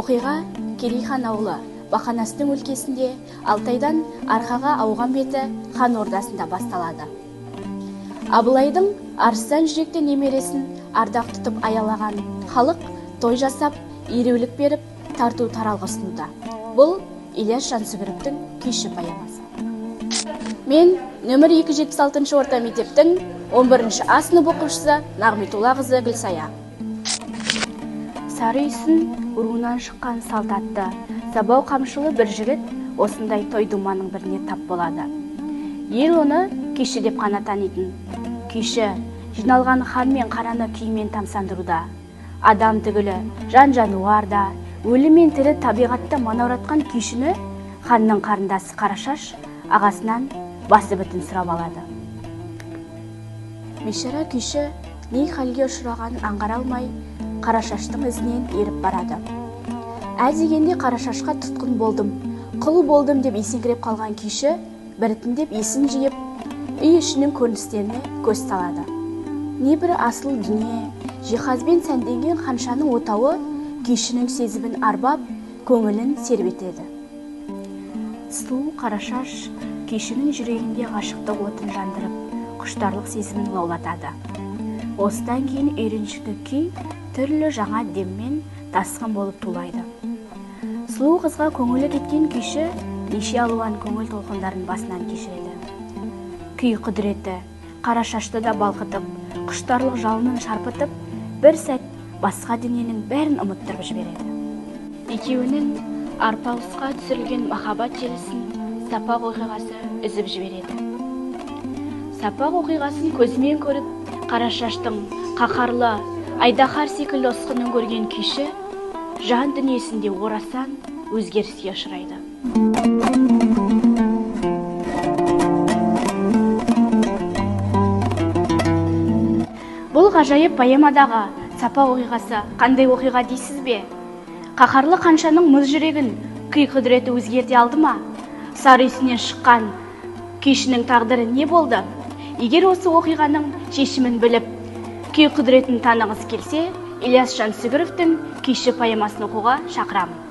Оқиға Керейхан ауылы Бақанастың өлкесінде Алтайдан Арқаға ауған беті хан ордасында басталады. Абылайдың арыстан жүректі немересін ардақ тұтып аялаған халық той жасап, ереулік беріп, тарту таралғы ұсынуда. Бұл Ілияс Жансүгіровтің күйші поэмасы. Мен нөмір 276 орта мектептің 11 А сынып оқушысы Нағметолла қызы Гүлсая. Сары үйсін руынан шыққан салтатты, сабау қамшылы бір жігіт осындай той думаның біріне тап болады. Ел оны күйші деп қана танитын. Күйші жиналған хан мен қараны күймен тамсандыруда. Адам түгілі, жан-жануарда, өлі мен тірі табиғатты манауратқан күйшіні ханның қарындасы Қарашаш ағасынан басы бітін сұрап алады. Бейшара күйші не халге ұшырағанын аңғара алмай, Қарашаштың ізінен еріп барады. Дегенде Қарашашқа тұтқын болдым, құл болдым деп есеңгіреп қалған күйші біртіндеп есін жиып, үй ішінің көріністеріне көз салады. Небір асыл дүние, жиһазбен сәнденген ханшаның отауы күйшінің сезімін арбап, көңілін сербетеді. Сұлу Қарашаш күйшінің жүрегінде ғашықтық отын жандырып, құштарлық сезімін лаулатады. Осыдан кейін үйреншікті күй түрлі жаңа деммен тасқын болып тулайды. Сұлу қызға көңілі кеткен күйші неше алуан көңіл толқындарын басынан кешіреді. Күй құдіреті Қарашашты да балқытып, құштарлық жалынын шарпытып, бір сәт басқа дүниенің бәрін ұмыттырып жібереді. Екеуінің арпалысқа түсірілген махаббат желісін Сапақ оқиғасы үзіп жібереді. Сапақ оқиғасын көзімен көріп, Қарашаштың қаһарлы, айдаһар секілді ұсқынын көрген күйші жан дүниесінде орасан өзгеріске ұшырайды. Бұл ғажайып поэмадағы Сапақ оқиғасы қандай оқиға дейсіз бе? Қаһарлы ханшаның мұз жүрегін күй құдіреті өзгерте алды ма? Сары үйсінен шыққан күйшінің тағдыры не болды? Егер осы оқиғаның шешімін біліп, күй құдіретін танығыз келсе, Ілияс Жансүгіровтің күйші поэмасын оқуға шақырамын.